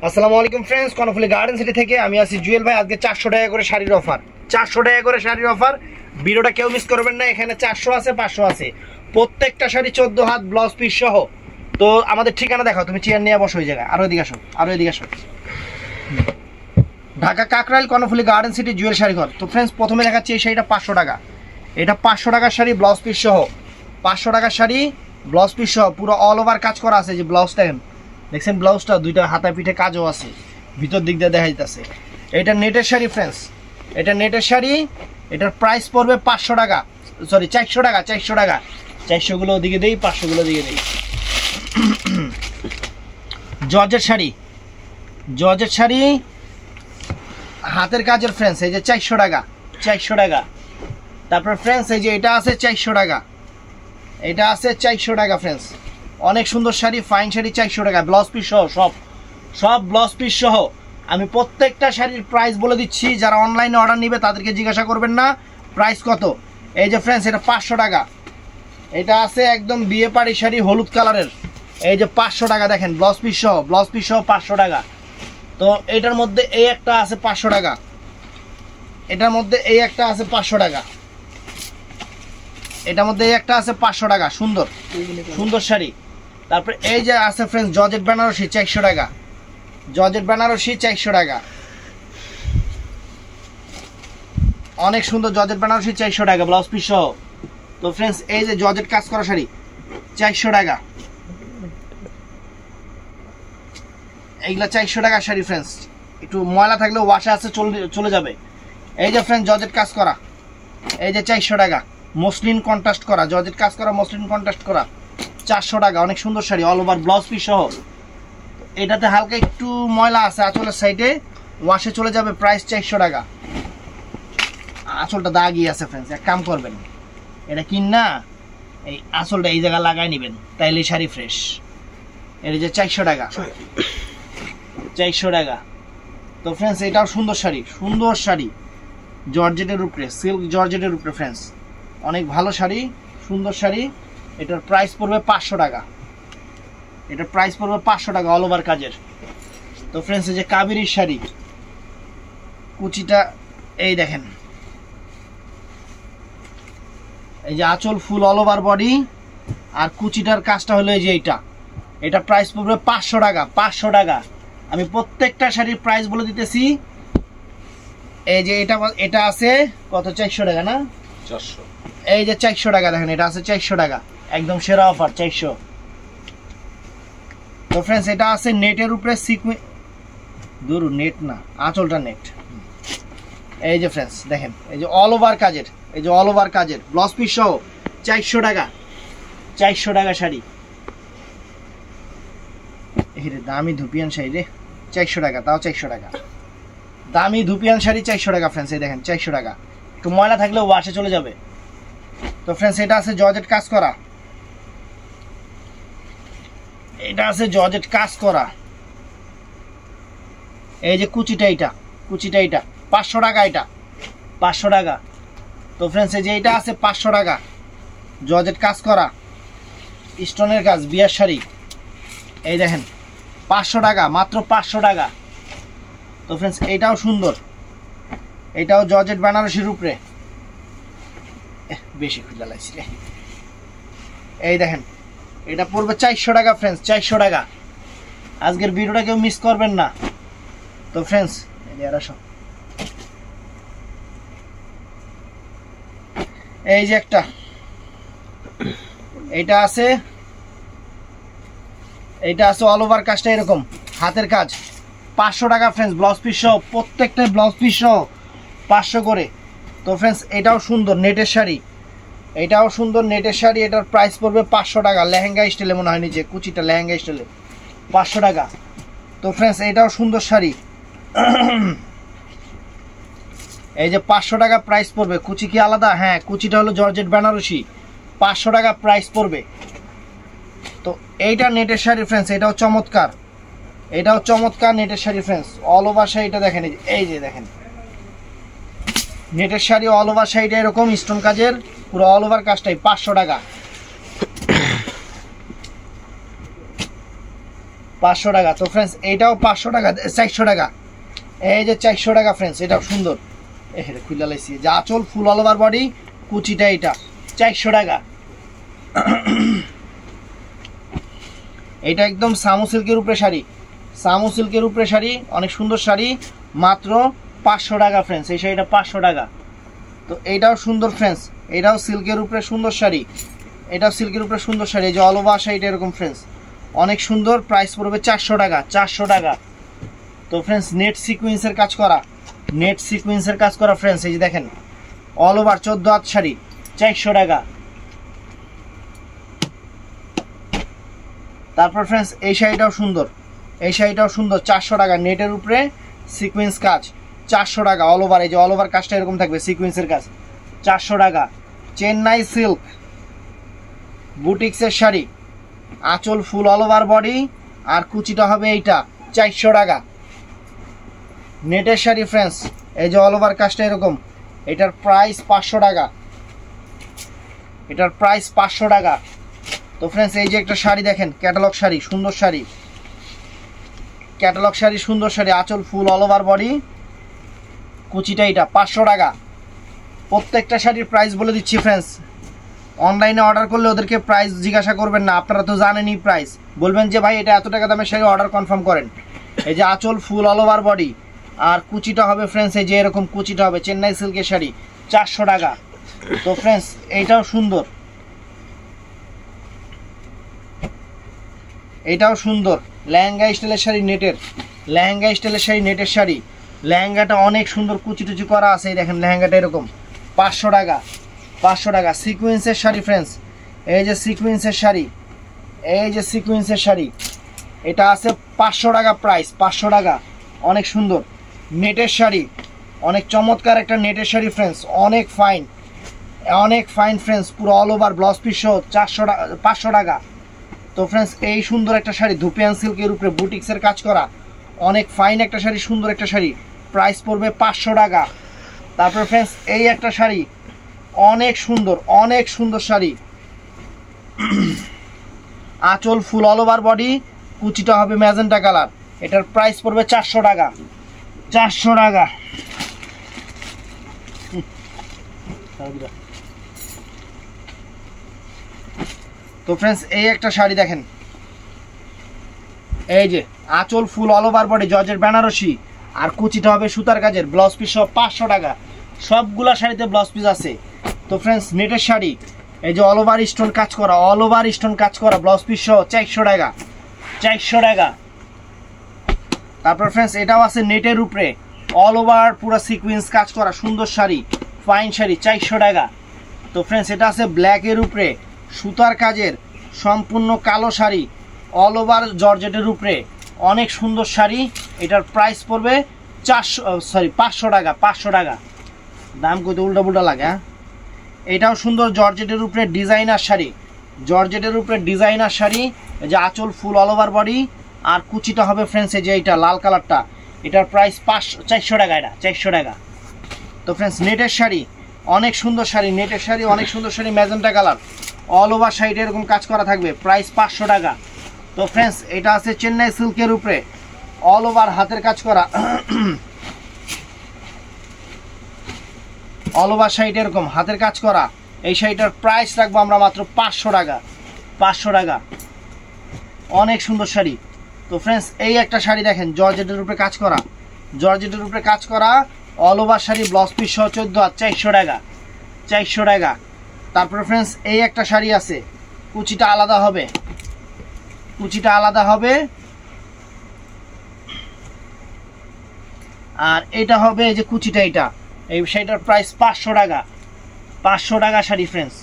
আসসালামু আলাইকুম friends, Karnaphuli garden city থেকে আমি আছি জুয়েল ভাই। আজকে 400 টাকা করে শাড়ির অফার, 400 টাকা করে শাড়ির অফার। ভিডিওটা কেউ মিস করবেন না। এখানে 400 আছে, 500 আছে, প্রত্যেকটা শাড়ি 14 হাত ব্লাউজ পিস সহ। তো আমাদের ঠিকানা দেখাও, তুমি চেয়ার নিয়ে বসো ওই জায়গায়। আরো এদিকে আসো, আরো এদিকে আসো। ঢাকা কাকরাইল কর্ণফুলী গার্ডেন সিটি জুয়েল শাড়ি ঘর। তো ফ্রেন্ডস, প্রথমে দেখাচ্ছি এই শাড়িটা 500 টাকা। এটা 500 টাকার শাড়ি, ব্লাউজ পিস সহ। 500 টাকার শাড়ি, ব্লাউজ পিস সহ, পুরো অল ওভার কাজ করা আছে। যে ব্লাউজটা দেখছেন, ব্লাউজটা দুইটা হাতায় পিঠে কাজও আছে, ভিতর দিক দিয়ে দেখা যাচ্ছে। এটা নেটের শাড়ি ফ্রেন্ডস, এটা নেটের শাড়ি। এটার প্রাইস পড়বে 500 টাকা, সরি 400 টাকা। 400 টাকা, 400 গুলো ওদিকে দেই, 500 গুলো দিকে দেই। জর্জের শাড়ি, জর্জের শাড়ি হাতের কাজের ফ্রেন্ডস। এই যে 400 টাকা, 400 টাকা। তারপর ফ্রেন্ডস এই যে এটা আছে 400 টাকা, এটা আছে 400 টাকা ফ্রেন্ডস। অনেক সুন্দর শাড়ি, ফাইন শাড়ি, 400 টাকা, ব্লাউজ পিস সহ। সব ব্লাউজ পিস সহ। আমি প্রত্যেকটা শাড়ির প্রাইস বলে দিচ্ছি। যারা অনলাইনে অর্ডার নিবে তাদেরকে জিজ্ঞাসা করবেন না প্রাইস কত। এই যে ফ্রেন্ডস, এটা 500 টাকা। এটা আছে একদম বিয়ে পাড়ি শাড়ি, হলুদ কালারের। এই যে 500 টাকা, দেখেন ব্লাউজ পিস সহ, ব্লাউজ পিস সহ 500 টাকা। তো এটার মধ্যে এই একটা আছে 500 টাকা, এটার মধ্যে এই একটা আছে 500 টাকা, এটার মধ্যে এই একটা আছে 500 টাকা। সুন্দর সুন্দর শাড়ি। তারপর এই যে আছে ফ্রেন্ডস জর্জেট বেনারসি, 400 টাকা। জর্জেট বেনারসি 400 টাকা, অনেক সুন্দর জর্জেট বেনারসি, 400 টাকা, ব্লাউজ পিস সহ। তো ফ্রেন্ডস এই যে জর্জেট কাজ করা শাড়ি, 400 টাকা। এইগুলা 400 টাকা শাড়ি ফ্রেন্ডস। একটু ময়লা থাকলে ওয়াশে আছে, চলে যাবে। এই যে ফ্রেন্ডস জর্জেট কাজ করা, এই যে 400 টাকা। মসলিন কন্ট্রাস্ট করা, জর্জেট কাজ করা, মসলিন কন্ট্রাস্ট করা, 400 টাকা। অনেক সুন্দর sari, all over blouse piece সহ। এটাতে হালকা একটু ময়লা আছে আঁচলের সাইডে, ওয়াশে চলে যাবে, প্রাইস 400 টাকা। আঁচলটা দাগই আছে ফ্রেন্ডস, এক কাম করবেন, এটা কিন না এই আঁচলটা এই জায়গায় লাগাই নেবেন, তাইলে শাড়ি ফ্রেশ। এটা যে 400 টাকা, 400 টাকা। তো ফ্রেন্ডস এটাও সুন্দর শাড়ি, সুন্দর শাড়ি, জর্জেটের উপরে, সিল্ক জর্জেটের উপরে ফ্রেন্ডস। অনেক ভালো শাড়ি, সুন্দর শাড়ি। এটার প্রাইস পড়বে 500 টাকা, এটার প্রাইস পড়বে 500 টাকা, অল ওভার কাজের। তো ফ্রেন্ডস এই যে কাবেরীর শাড়ি, কুচিটা এই দেখেন, এই যে আঁচল ফুল অল ওভার বডি, আর কুচিটার কাজটা হলো এই যে এইটা। এটা প্রাইস পড়বে 500 টাকা, 500 টাকা। আমি প্রত্যেকটা শাড়ির প্রাইস বলে দিতেছি। এই যে এটা আছে কত, 400 টাকা না, 400। এই যে 400 টাকা, দেখেন এটা আছে 400 টাকা, একদম সেরা অফার, 400। তো ফ্রেন্ডস এটা আছে নেটের উপরে, সিকুয়েন্স, দূর নেট না, আঁচলটা নেট। এই যে ফ্রেন্ডস দেখেন, এই যে অল ওভার কাজের, এই যে অল ওভার কাজের, ব্লাউজ পিস সহ, 400 টাকা, 400 টাকা শাড়ি। এই রে দামি ধুপিয়ান শাড়ি রে, 400 টাকা, তাও 400 টাকা। দামি ধুপিয়ান শাড়ি 400 টাকা ফ্রেন্ডস। এই দেখেন 400 টাকা, একটু ময়লা থাকলে ওয়াশে চলে যাবে। তো ফ্রেন্ডস এটা আছে জর্জেট কাজ করা, এটা আছে জর্জেট কাজ করা। এই যে কুচিটা, এটা কুচিটা, এটা 500 টাকা, এটা 500 টাকা। তো ফ্রেন্ডস এই যে এটা আছে 500 টাকা, জর্জেট কাজ করা, স্টোনের কাজ, বিয়ার শাড়ি। এই দেখেন 500 টাকা, মাত্র 500 টাকা। তো ফ্রেন্ডস এটাও সুন্দর, এটাও জর্জেট বেনারসির উপরে, বেশি খুঁজে লাগছে রে। এই দেখেন এটা পড়বে 400 টাকা ফ্রেন্ডস, 400 টাকা। আজকের ভিডিওটা কেউ মিস করবেন না। তো ফ্রেন্ডস এই যে একটা, এইটা আছে, এইটা আছে অল ওভার কাজটা এরকম, হাতের কাজ, 500 টাকা ফ্রেন্ডস, ব্লাউজ পিস সহ, প্রত্যেকটা ব্লাউজ পিস সহ 500 করে। তো ফ্রেন্ডস এটাও সুন্দর নেটের শাড়ি, এটাও সুন্দর নেটের শাড়ি। এটার প্রাইস পড়বে 500 টাকা, লেহেঙ্গা স্টাইলে মনে হয়, নিচে কুচিটা লেহেঙ্গা স্টাইলে, 500 টাকা। তো ফ্রেন্ডস এটাও সুন্দর শাড়ি। এই যে 500 টাকা প্রাইস পড়বে। কুচি কি আলাদা? হ্যাঁ, কুচিটা হলো জর্জেট বেনারসি, 500 টাকা প্রাইস পড়বে। তো এইটা নেটের শাড়ি ফ্রেন্ডস, এটাও চমৎকার, এটাও চমৎকার নেটের শাড়ি ফ্রেন্ডস। অল ওভার শাড়িটা দেখেন, এই যে দেখেন নেটের শাড়ি, অল ওভার শাড়িটা এরকম স্টোন কাজের, পুরো অল ওভার কাজটাই, 500 টাকা। 500 টাকা। তো ফ্রেন্ডস এইটাও 500 টাকা, 400 টাকা। এই যে 400 টাকা ফ্রেন্ডস, এটাও সুন্দর। এখানে খুলে লাইছি যে আঁচল ফুল অল ওভার বডি, কুচিটা এটা 400 টাকা। এটা একদম সামু সিল্কের উপরে শাড়ি, সামু সিল্কের উপরে শাড়ি, অনেক সুন্দর শাড়ি, মাত্র 500 টাকা ফ্রেন্ডস। এই শাড়িটা 500 টাকা। তো এইটাও সুন্দর ফ্রেন্ডস, এটাও সিল্কের উপরে সুন্দর শাড়ি, এটাও সিল্কের উপরে সুন্দর শাড়ি। এই যে অল ওভার শাড়িটা এরকম ফ্রেন্ডস, অনেক সুন্দর। প্রাইস পড়বে 400 টাকা, 400 টাকা। তো ফ্রেন্ডস নেট সিকুয়েন্সের কাজ করা, নেট সিকুয়েন্সের কাজ করা ফ্রেন্ডস, এই যে দেখেন অল ওভার 14 হাত শাড়ি, 400 টাকা। তারপর ফ্রেন্ডস এই শাড়িটাও সুন্দর, এই শাড়িটাও সুন্দর, 400 টাকা। নেটের উপরে সিকুয়েন্স কাজ, 400 টাকা। অল ওভার, এই যে অল ওভার কাজটা এরকম থাকবে, সিকুয়েন্সের কাজ, 400 টাকা। চেন্নাই সিল্ক বুটিক্সের শাড়ি, আঁচল ফুল অল ওভার বডি, আর কুচিটা হবে এইটা 400 টাকা। নেটের শাড়ি ফ্রেন্ডস, এই যে অল ওভার কাজটা এরকম, এটার প্রাইস 500 টাকা, এটার প্রাইস 500 টাকা। তো ফ্রেন্ডস এই যে একটা শাড়ি দেখেন, ক্যাটালগ শাড়ি, সুন্দর শাড়ি, ক্যাটালগ শাড়ি, সুন্দর শাড়ি, আঁচল ফুল অল ওভার বডি, কুচিটা এটা 500 টাকা। প্রত্যেকটা শাড়ির প্রাইস বলে দিচ্ছি ফ্রেন্ডস। অনলাইনে অর্ডার করলে ওদেরকে প্রাইস জিজ্ঞাসা করবেন না, আপনারা তো জানেনই প্রাইস, বলবেন যে ভাই এটা এত টাকা দামের শাড়ি, অর্ডার কনফার্ম করেন। এই যে আঁচল ফুল অল ওভার বডি, আর কুচিটা হবে ফ্রেন্ডস এই যে এরকম কুচিটা হবে, চেন্নাই সিল্কের শাড়ি, 400 টাকা। তো ফ্রেন্ডস এইটাও সুন্দর, এটাও সুন্দর, লেহেঙ্গা স্টাইলের শাড়ি নেটের, লেহেঙ্গা স্টাইলের শাড়ি নেটের শাড়ি, লেহেঙ্গাটা অনেক সুন্দর কুচি টুচি করা আছে। এই দেখেন লেহেঙ্গাটা এরকম, 500 টাকা, 500 টাকা। সিকুয়েন্সের শাড়ি ফ্রেন্ডস, এই যে সিকুয়েন্সের শাড়ি, এই যে সিকুয়েন্সের শাড়ি, এটা আছে 500 টাকা প্রাইস, 500 টাকা। অনেক সুন্দর নেটের শাড়ি, অনেক চমৎকার একটা নেটের শাড়ি ফ্রেন্ডস, অনেক ফাইন, অনেক ফাইন ফ্রেন্ডস, পুরো অল ওভার ব্লাউজ পিস সহ 400 টাকা, 500 টাকা। তো ফ্রেন্ডস এই সুন্দর একটা শাড়ি, ধুপিয়ান সিল্কের উপরে বুটিক্সের কাজ করা, অনেক ফাইন একটা শাড়ি, সুন্দর একটা শাড়ি, প্রাইস পড়বে 500 টাকা। তারপর ফ্রেন্ডস এই একটা শাড়ি, অনেক সুন্দর, অনেক সুন্দর শাড়ি, আঁচল ফুল অল ওভার বডি, কুচিটা হবে ম্যাজেন্টা কালার, এটার প্রাইস পড়বে 400 টাকা, 400 টাকা। তো ফ্রেন্ডস এই একটা শাড়ি দেখেন, এই যে আঁচল ফুল অল ওভার বডি, জর্জের বেনারসি, আর কুচিটা হবে সুতার কাজের, ব্লাউজ পিস সব 500 টাকা। সবগুলা শাড়িতে ব্লাউজ পিস আছে। তো ফ্রেন্ডস নেটের শাড়ি, এই যে অল ওভার স্টোন কাজ করা, অল ওভার স্টোন কাজ করা, ব্লাউজ পিস সহ 400 টাকা, 400 টাকা। তারপর ফ্রেন্ডস এটাও আছে নেটের উপরে, অল ওভার পুরো সিকোয়েন্স কাজ করা, সুন্দর শাড়ি, ফাইন শাড়ি, 400 টাকা। তো ফ্রেন্ডস এটা আছে ব্ল্যাকের উপরে সুতার কাজের সম্পূর্ণ কালো শাড়ি, অল ওভার জর্জেটের উপরে, অনেক সুন্দর শাড়ি, এটার প্রাইস পড়বে 500 টাকা, 500 টাকা। দাম কত উল্টা পুল্টা লাগে। হ্যাঁ, এটাও সুন্দর জর্জেটের উপরে ডিজাইনার শাড়ি, জর্জেটের উপরে ডিজাইনার শাড়ি, যে আঁচল ফুল অল ওভার বডি, আর কুচিটা হবে ফ্রেন্ডস এই যে এইটা লাল কালারটা, এটার প্রাইস 400 টাকা, এটা 400 টাকা। তো ফ্রেন্ডস নেটের শাড়ি, অনেক সুন্দর শাড়ি, নেটের শাড়ি, অনেক সুন্দর sari, magenta colour, all over শাড়িটা এরকম কাজ করা থাকবে, প্রাইস 500 টাকা। তো ফ্রেন্ডস এটা আছে চেন্নাই সিল্কের উপরে, অল ওভার হাতের কাজ করা, অল ওভার শাড়িটা এরকম হাতের কাজ করা, এই শাড়িটার প্রাইস রাখবো আমরা মাত্র 500 টাকা, 500 টাকা। অনেক সুন্দর শাড়ি। তো ফ্রেন্ডস এই একটা শাড়ি দেখেন, জর্জেটের উপরে কাজ করা, জর্জেটের উপরে কাজ করা, all over sari, blouse piece সহ 14 হাত, 400 টাকা, 400 টাকা। তারপরে ফ্রেন্ডস এই একটা শাড়ি আছে, কুচিটা আলাদা হবে, কুচিটা আলাদা হবে, আর এটা হবে এই যে কুচিটা, এটা এই শাড়িটার প্রাইস 500 টাকা, 500 টাকা শাড়ি ফ্রেন্ডস।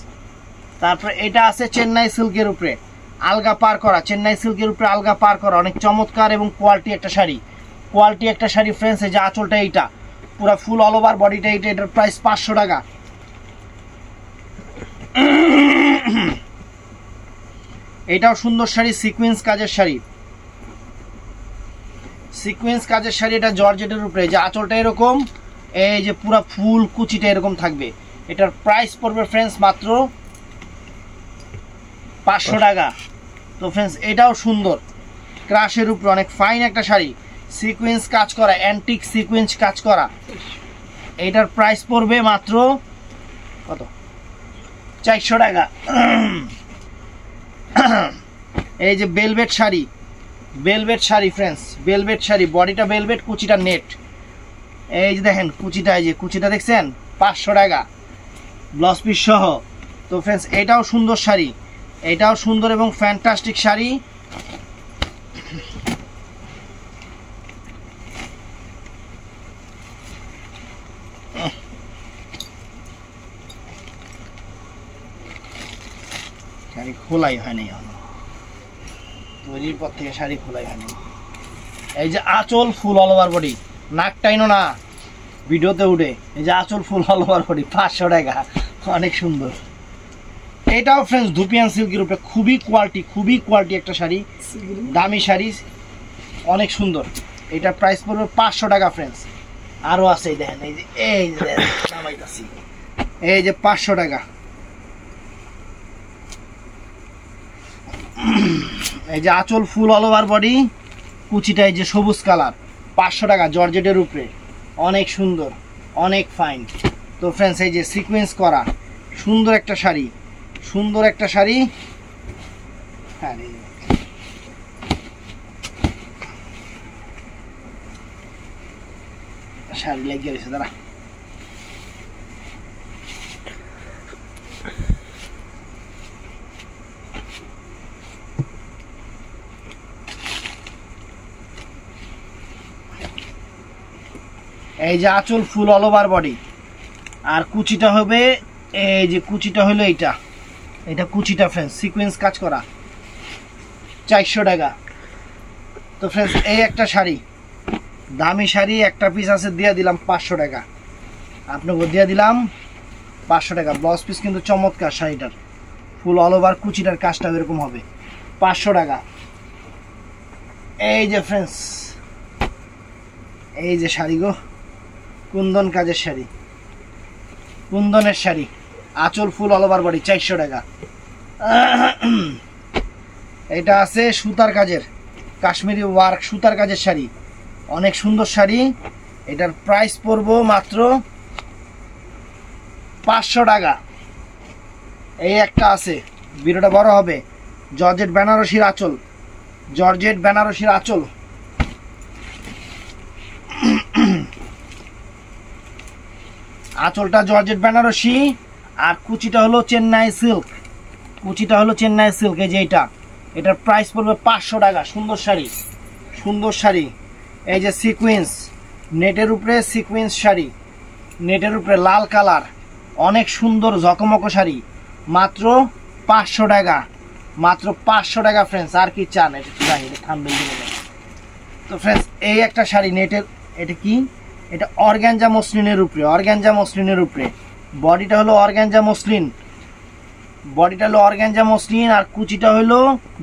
তারপরে এটা আছে চেন্নাই সিল্কের উপরে আলগা পার করা, চেন্নাই সিল্কের উপরে আলগা পার করা, অনেক চমৎকার এবং কোয়ালিটি একটা শাড়ি, কোয়ালিটি একটা শাড়ি ফ্রেন্ডস। এই যে আঁচলটা এইটা পুরো ফুল অল ওভার বডিটা এইটা, এটার প্রাইস 500 টাকা। এটাও সুন্দর শাড়ি, সিকোয়েন্স কাজের শাড়ি, সিকোয়েন্স কাজের শাড়ি, এটা জর্জেটের উপরে, যে আঁচলটা এরকম, এই যে পুরো ফুল কুচিটা এরকম থাকবে, এটার প্রাইস পড়বে ফ্রেন্ডস মাত্র 500 টাকা। তো ফ্রেন্ডস এটাও সুন্দর, ক্রাশের উপরে অনেক ফাইন একটা শাড়ি, সিকোয়েন্স কাজ করা, অ্যান্টিক সিকোয়েন্স কাজ করা। এইটার প্রাইস পড়বে মাত্র কত? 400 টাকা। এই যে velvet sari, velvet sari friends, velvet sari, বডিটা বেলভেট, কুচিটা নেট। এই যে দেখেন কুচিটা, এই যে কুচিটা দেখছেন, 500 টাকা ব্লাউজ পিস সহ। তো ফ্রেন্ডস এটাও সুন্দর শাড়ি, এটাও সুন্দর এবং ফ্যান্টাস্টিক শাড়ি। শাড়ি খোলাই হয়নি, তৈরির পর থেকে শাড়ি খোলাই হয়নি। এই যে আঁচল ফুল অল ওভার বডি, নাক টাইনো না ভিডিওতে উঠে। এই যে আঁচল ফুল অল ওভার বডি, 500 টাকা, অনেক সুন্দর। এটাও ফ্রেন্ডস ধুপিয়ান সিল্কের উপরে, খুবই কোয়ালিটি একটা শাড়ি, দামি শাড়ি, অনেক সুন্দর। এটার প্রাইস পড়বে 500 টাকা ফ্রেন্ডস। আরও আছে দেখেন, এই যে নামাইতাছি, এই যে 500 টাকা। এই যে আঁচল ফুল অল ওভার বডি, কুচিটা এই যে সবুজ কালার, 500 টাকা, জর্জেটের উপরে, অনেক সুন্দর, অনেক ফাইন। তো ফ্রেন্ডস এই যে সিকোয়েন্স করা সুন্দর একটা শাড়ি, সুন্দর একটা শাড়ি। হ্যাঁ শাড়ি লেগে গেছে দাঁড়া। এই যে আঁচল ফুল অল ওভার বডি, আর কুচিটা হবে, এই যে কুচিটা হলো এইটা, এটা কুচিটা ফ্রেন্ডস সিকোয়েন্স কাজ করা, 400 টাকা। তো ফ্রেন্ডস এই একটা শাড়ি, দামি শাড়ি, একটা পিস আছে, দিয়ে দিলাম 500 টাকা, আপনাকে দিয়ে দিলাম 500 টাকা। ব্লাউজ পিস কিন্তু চমৎকার শাড়িটার, ফুল অল ওভার, কুচিটার কাজটা এরকম হবে, 500 টাকা। এই যে ফ্রেন্ডস এই যে শাড়ি গো, কুন্দন কাজের শাড়ি, কুন্দনের শাড়ি, আঁচল ফুল অল ওভার বডি, 400 টাকা। এটা আছে সুতার কাজের, কাশ্মীরি ওয়ার্ক সুতার কাজের শাড়ি, অনেক সুন্দর শাড়ি। এটার প্রাইস পড়বো মাত্র 500 টাকা। এই একটা আছে, ভিডিওটা বড় হবে, জর্জেট বেনারসির আঁচল, জর্জেট বেনারসির আঁচল, আঁচলটা জর্জেট বেনারসি, আর কুচিটা হলো চেন্নাই সিল্ক, কুচিটা হলো চেন্নাই সিল্ক। এই যে এটা, এটার প্রাইস পড়বে 500 টাকা। সুন্দর শাড়ি, সুন্দর শাড়ি। এই যে সিকোয়েন্স, নেটের উপরে সিকোয়েন্স শাড়ি, নেটের উপরে লাল কালার, অনেক সুন্দর ঝকমক শাড়ি, মাত্র 500 টাকা, মাত্র 500 টাকা ফ্রেন্ডস। আর কি চান? এটা থাম্বনেল দিবেন। তো ফ্রেন্ডস এই একটা শাড়ি নেটের, এটা কি, এটা অর্গানজা মসলিনের উপরে, অর্গানজা মসলিনের উপরে, বডিটা হলো অর্গানজা মসলিন, বডিটা হলো অর্গানজা মসলিন, আর কুচিটা হলো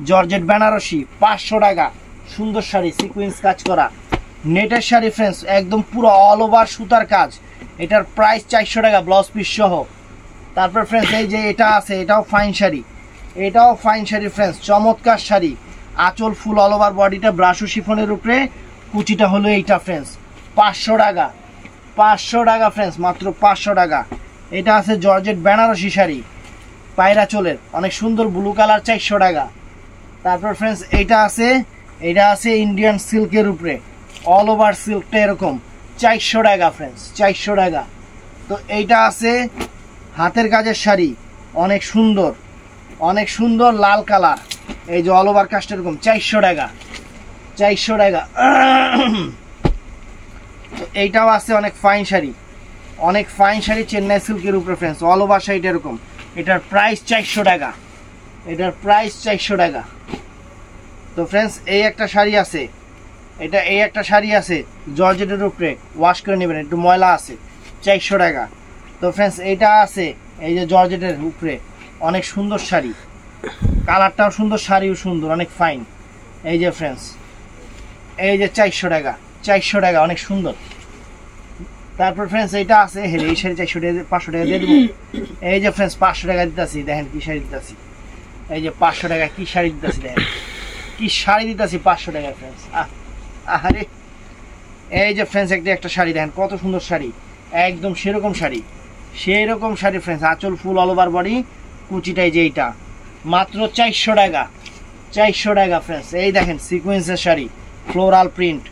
জর্জেট বেনারসি, 500 টাকা। সুন্দর শাড়ি, সিকোয়েন্স কাজ করা, নেটের শাড়ি ফ্রেন্ডস, একদম পুরো অল ওভার সুতার কাজ। এটার প্রাইস 400 টাকা ব্লাউজ পিস সহ। তারপর ফ্রেন্ডস এই যে এটা আছে, এটাও ফাইন শাড়ি, এটাও ফাইন শাড়ি ফ্রেন্ডস, চমৎকার শাড়ি, আঁচল ফুল অল ওভার বডিটা ব্রাশু শিফনের উপরে, কুচিটা হলো এইটা ফ্রেন্ডস, 500 টাকা, 500 টাকা ফ্রেন্ডস, মাত্র 500 টাকা। এটা আছে জর্জেট বেনারসি শাড়ি, পায়রা চোলের, অনেক সুন্দর ব্লু কালার, 400 টাকা। তারপর ফ্রেন্ডস এইটা আছে, এটা আছে ইন্ডিয়ান সিল্কের উপরে, অল ওভার সিল্কটা এরকম, 400 টাকা ফ্রেন্ডস, 400 টাকা। তো এইটা আছে হাতের কাজের শাড়ি, অনেক সুন্দর, অনেক সুন্দর লাল কালার, এই যে অল ওভার কাজটা এরকম, 400 টাকা, 400 টাকা। তো এইটাও আছে অনেক ফাইন শাড়ি, অনেক ফাইন শাড়ি, চেন্নাই সিল্কের উপরে ফ্রেন্ডস, অল ওভার শাড়িটা এরকম। এটার প্রাইস 400 টাকা, এটার প্রাইস 400 টাকা। তো ফ্রেন্ডস এই একটা শাড়ি আছে, এটা এই একটা শাড়ি আছে জর্জেটের উপরে, ওয়াশ করে নেবেন, একটু ময়লা আছে, 400 টাকা। তো ফ্রেন্ডস এইটা আছে এই যে জর্জেটের উপরে, অনেক সুন্দর শাড়ি, কালারটাও সুন্দর, শাড়িও সুন্দর, অনেক ফাইন। এই যে ফ্রেন্ডস এই যে 400 টাকা, 400 টাকা, অনেক সুন্দর। তারপর ফ্রেন্ডস এইটা আছে, এই শাড়ি 400 টাকা, 500 টাকা দিয়ে দেবো। এই যে ফ্রেন্ডস 500 টাকা দিতেছি, দেখেন কি শাড়ি দিতেছি, এই যে 500 টাকা কি শাড়ি দিতেছি, দেখেন কি শাড়ি দিতেছি 500 টাকা ফ্রেন্ডস। আরে এই যে ফ্রেন্ডস একটা শাড়ি দেখেন কত সুন্দর শাড়ি, একদম সেরকম শাড়ি, সেরকম শাড়ি ফ্রেন্ডস। আঁচল ফুল অল ওভার বডি, কুচিটাই যে এইটা মাত্র 400 টাকা, 400 টাকা ফ্রেন্ডস। এই দেখেন সিকোয়েন্সের শাড়ি, ফ্লোরাল প্রিন্ট,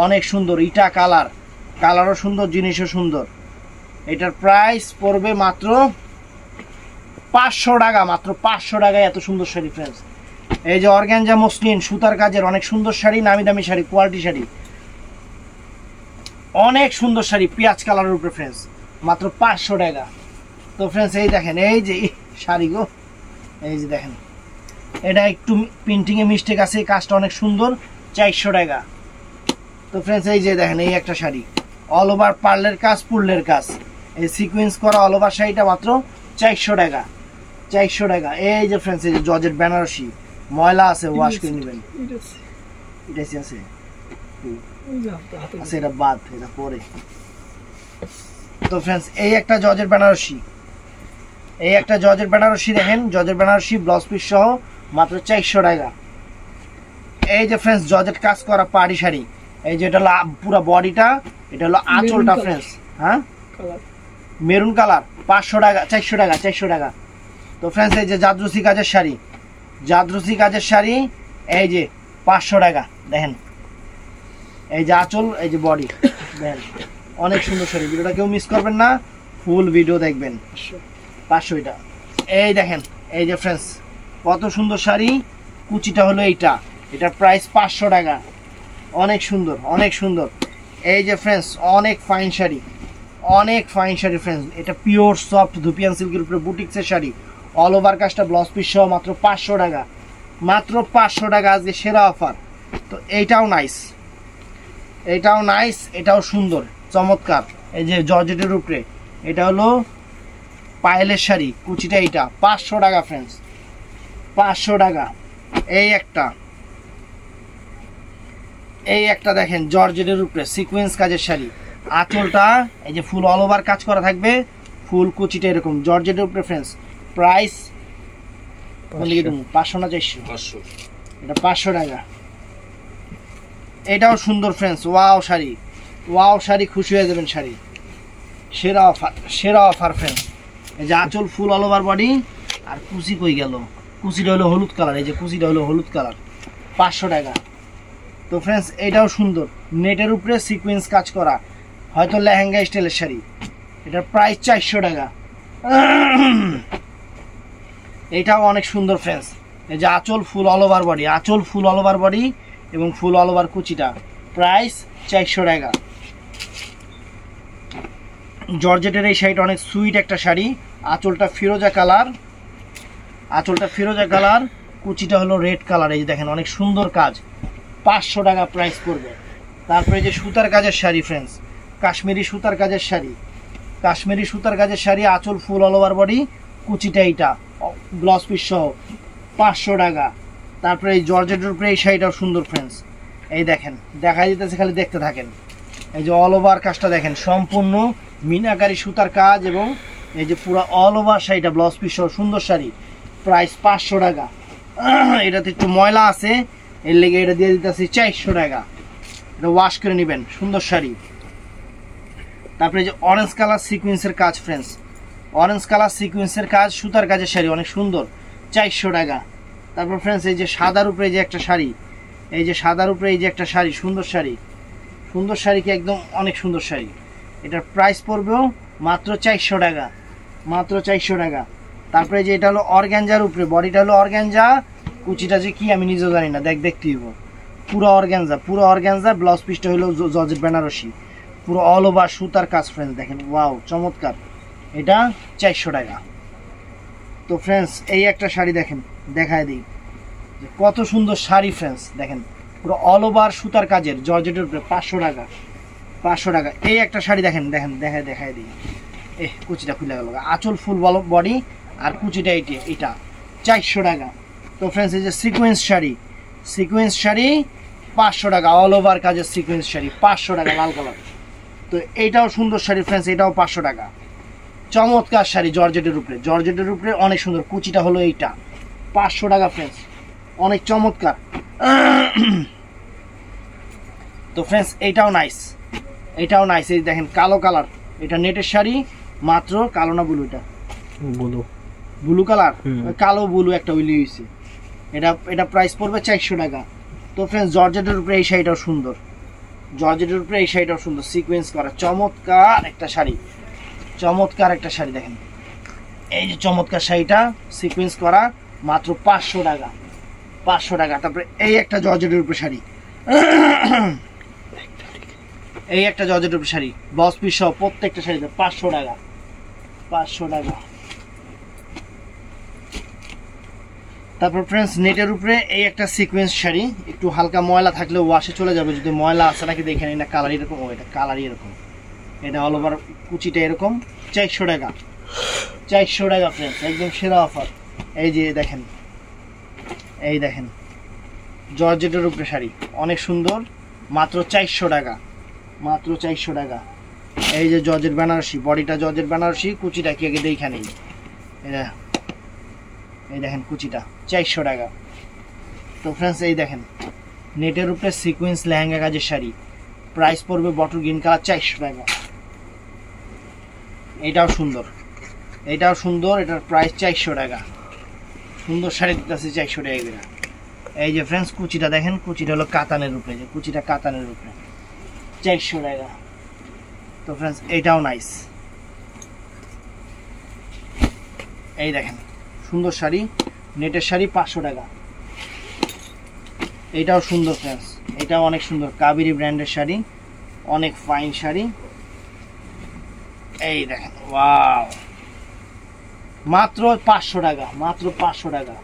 অনেক সুন্দর, ইটা কালার, কালারও সুন্দর, জিনিসও সুন্দর। এটার প্রাইস পড়বে মাত্র 500 টাকা, মাত্র 500 টাকায় এত সুন্দর শাড়ি ফ্রেন্ডস। এই যে অর্গানজা মসলিন সুতার কাজের অনেক সুন্দর শাড়ি, নামি দামি শাড়ি, কোয়ালিটি শাড়ি, অনেক সুন্দর শাড়ি, পেঁয়াজ কালারের উপরে ফ্রেন্ডস, মাত্র 500 টাকা। তো ফ্রেন্ডস এই দেখেন এই যে শাড়ি গো, এই যে দেখেন এটা একটু প্রিন্টিংয়ে মিস্টেক আছে, কাজটা অনেক সুন্দর, 400 টাকা। তো ফ্রেন্ডস এই যে দেখেন এই একটা শাড়ি অল ওভার পার্লের কাজ, পুরলের কাজ, এই সিকোয়েন্স করা অল ওভার শাড়িটা মাত্র 400 টাকা, 400 টাকা। এই যে ফ্রেন্ডস এই যে জর্জেট বেনারসি, ময়লা আছে, ওয়াশ করে নেবেন। এটা আছে আচ্ছা, এটা বাদ, এটা পরে। তো ফ্রেন্ডস এই একটা জর্জেট বেনারসি, এই একটা জর্জেট বেনারসি দেখেন, জর্জেট বেনারসি ব্লাউজ পিস সহ মাত্র 400 টাকা। এই যে ফ্রেন্ডস জর্জেট কাজ করা পাড়ি শাড়ি, এই যে এটা হলো পুরো বডিটা, এটা হলো আঁচলটা ফ্রেন্ডস, হ্যাঁ মেরুন কালার, 500 টাকা, 400 টাকা, 400 টাকা। তো ফ্রেন্ডস এই যে জাদরুসি কাজের শাড়ি, জাদরুসি কাজের শাড়ি, এই যে 500 টাকা দেখেন, এই যে আঁচল, এই যে বডি দেখেন, অনেক সুন্দর শাড়ি। ভিডিওটা কেউ মিস করবেন না, ফুল ভিডিও দেখবেন। 500 এটা। এই দেখেন এই যে ফ্রেন্ডস কত সুন্দর শাড়ি, কুচিটা হলো এইটা, এটার প্রাইস 500 টাকা, অনেক সুন্দর, অনেক সুন্দর। এই যে ফ্রেন্ডস অনেক ফাইন শাড়ি, অনেক ফাইন শাড়ি ফ্রেন্ডস, এটা পিওর সফট ধুপিয়ান সিল্কের উপরে বুটিক্সের শাড়ি, অল ওভার কাজটা ব্লাউজ পিস সহ মাত্র 500 টাকা, মাত্র 500 টাকা, আজকে সেরা অফার। তো এইটাও নাইস, এটাও নাইস, এটাও সুন্দর, চমৎকার। এই যে জর্জেটের উপরে, এটা হলো পায়েলের শাড়ি, কুচিটা এইটা 500 টাকা ফ্রেন্ডস, 500 টাকা। এই একটা, এই একটা দেখেন জর্জেটের উপরে সিকোয়েন্স কাজের শাড়ি, আঁচলটা এই যে ফুল অল ওভার কাজ করা থাকবে, ফুল কুচিটা এরকম জর্জেটের উপরে ফ্রেন্ডস। প্রাইস 500 না 400? এটা 500 টাকা। এটাও সুন্দর friends, wow sari, wow sari, খুশি হয়ে যাবেন শাড়ি, সেরা অফার, সেরা অফার ফ্রেন্ডস। এই যে আঁচল ফুল অল ওভার বডি, আর কুচি কই গেল, কুচিটা হলো হলুদ কালার, এই যে কুচিটা হলো হলুদ কালার, 500 টাকা। তো ফ্রেন্ডস এটাও সুন্দর, নেটের উপরে সিকোয়েন্স কাজ করা, হয়তো লেহেঙ্গা স্টাইলের শাড়ি, এটার প্রাইস 400 টাকা। এটাও অনেক সুন্দর ফ্রেন্ডস, এই যে আঁচল ফুল অল ওভার বডি, আঁচল ফুল অল ওভার বডি এবং ফুল অল ওভার কুচিটা, প্রাইস 400 টাকা। জর্জেটের এই শাড়িটা অনেক সুইট একটা শাড়ি, আঁচলটা ফিরোজা কালার, আঁচলটা ফিরোজা কালার, কুচিটা হলো রেড কালার, এই যে দেখেন অনেক সুন্দর কাজ, 500 টাকা প্রাইস পড়বে। তারপরে যে সুতার কাজের শাড়ি ফ্রেন্ডস, কাশ্মীরি সুতার কাজের শাড়ি, কাশ্মীরি সুতার কাজের শাড়ি, আঁচল ফুল অল ওভার বডি, কুচিটা এইটা ব্লাউজ পিস সহ 500 টাকা। তারপরে এই জর্জেটের উপরে এই শাড়িটাও সুন্দর ফ্রেন্ডস, এই দেখেন দেখাই দিতেছে, খালি দেখতে থাকেন। এই যে অল ওভার কাজটা দেখেন, সম্পূর্ণ মিনাকারি সুতার কাজ, এবং এই যে পুরো অল ওভার শাড়িটা ব্লাউজ পিস সহ সুন্দর শাড়ি, প্রাইস 500 টাকা। এটাতে একটু ময়লা আছে, এর লেগে এটা দিয়ে দিতেছি 400 টাকা, এটা ওয়াশ করে নেবেন, সুন্দর শাড়ি। তারপরে যে অরেঞ্জ কালার সিকোয়েন্সের কাজ ফ্রেন্ডস, অরেঞ্জ কালার সিকোয়েন্সের কাজ, সুতার কাজের শাড়ি, অনেক সুন্দর, 400 টাকা। তারপর ফ্রেন্ডস এই যে সাদার উপরে যে একটা শাড়ি, এই যে সাদার উপরে এই যে একটা শাড়ি, সুন্দর শাড়ি, সুন্দর শাড়ি, কি একদম অনেক সুন্দর শাড়ি, এটার প্রাইস পড়বেও মাত্র 400 টাকা, মাত্র 400 টাকা। তারপরে যে এটা হলো অর্গানজার উপরে, বডিটা হলো অর্গানজা, কুচিটা যে কি আমি নিজেও জানি না, দেখতে হইব, পুরো অর্গানজা, পুরো অর্গানজা, ব্লাউজ পিসটা হলো জর্জেট বেনারসি, পুরো অল ওভার সুতার কাজ ফ্রেন্ডস, দেখেন ওয়াও চমৎকার, এটা 400 টাকা। তো ফ্রেন্ডস এই একটা শাড়ি দেখেন, দেখায় দিই কত সুন্দর শাড়ি ফ্রেন্ডস, দেখেন পুরো অল ওভার সুতার কাজের, জর্জেটের উপরে, 500 টাকা, 500 টাকা। এই একটা শাড়ি দেখেন, দেখেন দেখায় দিই, কুচিটা খুলে গেল, আঁচল ফুল বডি আর কুচিটা এটা 400 টাকা। তো ফ্রেন্ডস এই যে সিকোয়েন্স শাড়ি, সিকোয়েন্স শাড়ি 500 টাকা, অল ওভার কাজের সিকোয়েন্স শাড়ি 500 টাকা, লাল কালার। তো এইটাও সুন্দর শাড়ি ফ্রেন্ডস, এটাও 500 টাকা, চমৎকার শাড়ি, জর্জেটের উপরে, জর্জেটের উপরে অনেক সুন্দর, কুচিটা হলো এইটা 500 টাকা ফ্রেন্ডস, অনেক চমৎকার। তো ফ্রেন্ডস এটাও নাইস, এটাও নাইস। এই দেখেন কালো কালার, এটা নেটের শাড়ি, মাত্র কালো না ব্লু, এটা ব্লু, ব্লু কালার, কালো ব্লু একটা উইলি হয়েছে। এটা প্রাইস পড়বে 400 টাকা। তো ফ্রেন্ডস জর্জেটের উপরে এই শাড়িটাও সুন্দর, জর্জেটের উপরে এই শাড়িটাও সুন্দর, সিকোয়েন্স করা চমৎকার একটা শাড়ি, চমৎকার একটা শাড়ি। দেখেন এই যে চমৎকার শাড়িটা সিকোয়েন্স করা, মাত্র 500 টাকা, 500 টাকা। তারপরে এই একটা জর্জেটের উপরে শাড়ি, এই একটা জর্জেটের উপরে শাড়ি, ব্লাউজ পিস সহ প্রত্যেকটা শাড়িতে 500 টাকা, 500 টাকা। তারপর ফ্রেন্ডস নেটের উপরে এই একটা সিকোয়েন্স শাড়ি, একটু হালকা ময়লা থাকলে ওয়াশে চলে যাবে, যদি ময়লা আছে নাকি দেখে নিন না, কালার এরকম, এটা কালারই এরকম, এটা অল ওভার কুচিটা এরকম, 400 টাকা, 400 টাকা ফ্রেন্ডস, একদম সেরা অফার। এই যে দেখেন, এই দেখেন জর্জেটের উপরে শাড়ি অনেক সুন্দর, মাত্র 400 টাকা, মাত্র 400 টাকা। এই যে জর্জেট বেনারসি, বডিটা জর্জেট বেনারসি, কুচিটা কি আগে দেখে নেই, এটা এই দেখেন কুচিটা 400 টাকা। তো ফ্রেন্ডস এই দেখেন নেটের উপরে সিকোয়েন্স লেহেঙ্গা কাজের শাড়ি, প্রাইস পড়বে বটল গ্রিন কালার 400 টাকা। এটাও সুন্দর, এটাও সুন্দর, এটার প্রাইস 400 টাকা, সুন্দর শাড়ি দিতেছে 400 টাকা করে। এই যে ফ্রেন্ডস কুচিটা দেখেন, কুচিটা হলো কাতানের উপরে, যে কুচিটা কাতানের উপরে 400 টাকা। তো ফ্রেন্ডস এটাও নাইস, এই দেখেন সুন্দর শাড়ি, নেটের শাড়ি 500 টাকা। এটাও সুন্দর ফ্রেন্ডস, এটাও অনেক সুন্দর, কাবেরী ব্র্যান্ডের শাড়ি, অনেক ফাইন শাড়ি। এই দেখেন ওয়াও, মাত্র 500 টাকা, মাত্র 500 টাকা।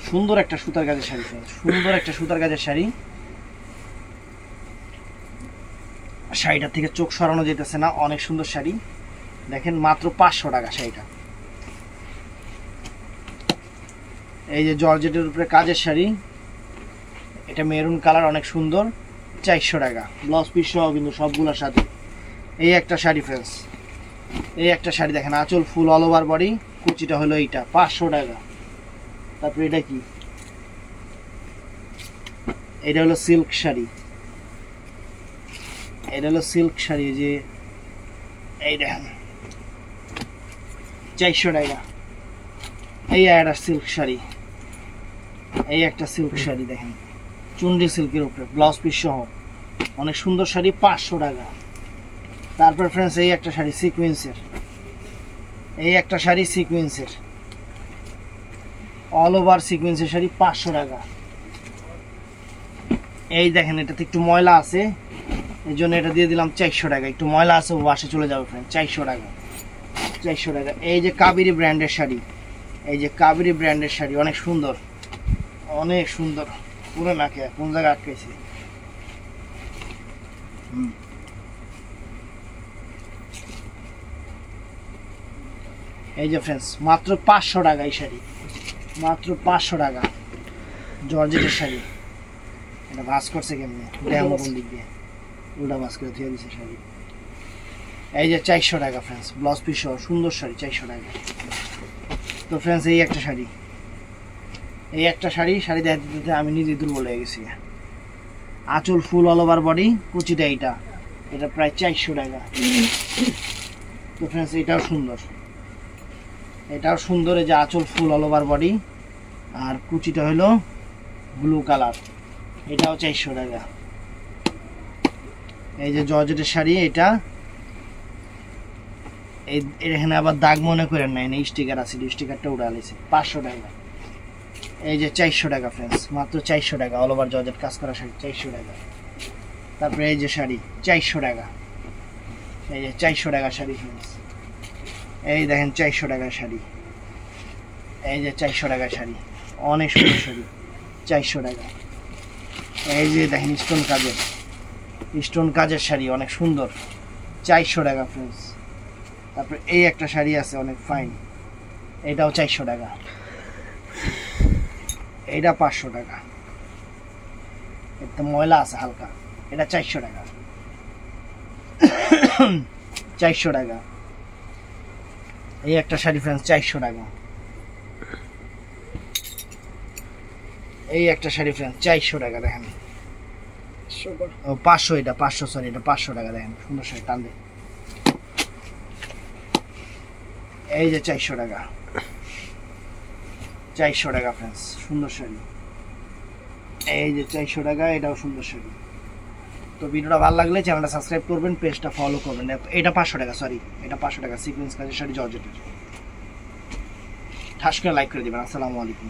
সুন্দর একটা সুতার কাজের শাড়ি, সুন্দর একটা সুতার কাজের শাড়ি, শাড়িটার থেকে চোখ সরানো যেতেছে না, অনেক সুন্দর শাড়ি। দেখেন মাত্র 500 টাকা শাড়িটা। এই যে জর্জেটের উপরে কাজের শাড়ি, এটা মেরুন কালার, অনেক সুন্দর, 400 টাকা, ব্লাউজ পিস সহ কিন্তু সবগুলোর সাথে। এই একটা শাড়ি ফ্রেন্ডস, এই একটা শাড়ি দেখেন, আঁচল ফুল অল ওভার বডি, কুচিটা হলো এইটা 500 টাকা। তারপরে এটা কি, এটা হলো সিল্ক শাড়ি, এটা হলো সিল্ক শাড়ি, যে এই দেখেন 400 টাকা। এই একটা সিল্ক শাড়ি, এই একটা সিল্ক শাড়ি দেখেন, চুনরি সিল্কের উপরে ব্লাউজ পিস সহ, অনেক সুন্দর শাড়ি, 500 টাকা। তারপর ফ্রেন্ডস এই একটা শাড়ি সিকোয়েন্সের, এই একটা শাড়ি সিকোয়েন্সের, অল ওভার সিকোয়েন্সের শাড়ি, 500 টাকা। এই দেখেন এটাতে একটু ময়লা আছে, এই জন্য এটা দিয়ে দিলাম 400 টাকা, একটু ময়লা আছে ওয়াশে চলে যাবে ফ্রেন্ড, 400 টাকা, 400 টাকা। এই যে কাবেরী ব্র্যান্ডের শাড়ি, এই যে কাবেরী ব্র্যান্ডের শাড়ি, অনেক সুন্দর, অনেক সুন্দর, পুরো নাকে কোন জায়গায় আটকাইছে। এই যে ফ্রেন্ডস মাত্র 500 টাকা এই শাড়ি, মাত্র 500 টাকা, জর্জেটের শাড়ি। এটা ভাঁজ করছে কেমনে, ড্যামো কোন দিক দিয়ে, উল্টা ভাঁজ করে ধুয়ে দিচ্ছে শাড়ি। এই যে 400 টাকা ফ্রেন্ডস, ব্লাউজ পিস সহ সুন্দর শাড়ি, 400 টাকা। তো ফ্রেন্ডস এই একটা শাড়ি, এই একটা শাড়ি, শাড়ি দেখতে দেখতে আমি নিজে দুর্বল হয়ে গেছি। আঁচল ফুল অল ওভার বডি, কুচিটা এইটা, এটা প্রায় 400 টাকা। তো ফ্রেন্ডস এটাও সুন্দর, এটাও সুন্দর, এই যে আঁচল ফুল অল ওভার বডি, আর কুচিটা হলো ব্লু কালার, এটাও 400 টাকা। এই যে জর্জেটের শাড়ি, এটা এখানে আবার দাগ মনে করেন না, এখানে স্টিকার আছে, স্টিকারটা উড়া লেছে, 500 টাকা। এই যে 400 টাকা ফ্রেন্ডস, মাত্র 400 টাকা, অল ওভার জর্জেট কাজ করা শাড়ি, 400 টাকা। তারপরে এই যে শাড়ি 400 টাকা, এই যে 400 টাকা শাড়ি ফ্রেন্ডস, এই দেখেন 400 টাকা শাড়ি, এই যে 400 টাকা শাড়ি, অনেক সুন্দর শাড়ি, 400 টাকা। এই যে দেখেন স্টোন কাজের, স্টোন কাজের শাড়ি, অনেক সুন্দর, 400 টাকা ফ্রেন্ডস। তারপরে এই একটা শাড়ি আছে অনেক ফাইন, এটাও 400 টাকা, এটা 500 টাকা, এটা ময়লা আছে হালকা, এটা 400 টাকা, 400 টাকা। এই একটা শাড়ি ফ্রেন্ডস 400 টাকা। এই একটা শাড়ি ফ্রেন্ডস 400 টাকা দেখেন। ও 500, এটা 500, সরি এটা 500 টাকা দেখেন, সুন্দর শাড়ি টান দে। এই যে 400 টাকা, 400 টাকা ফ্রেন্ডস, সুন্দর শাড়ি। এই যে 400 টাকা, এটাও সুন্দর শাড়ি। তো ভিডিওটা ভালো লাগলে চ্যানেলটা সাবস্ক্রাইব করবেন, পেজটা ফলো করবেন। এটা 500 টাকা, সরি এটা 500 টাকা, সিকোয়েন্স কাজের শাড়ি জর্জেটের। ঠাস করে লাইক করে দিবেন। আসসালামু আলাইকুম।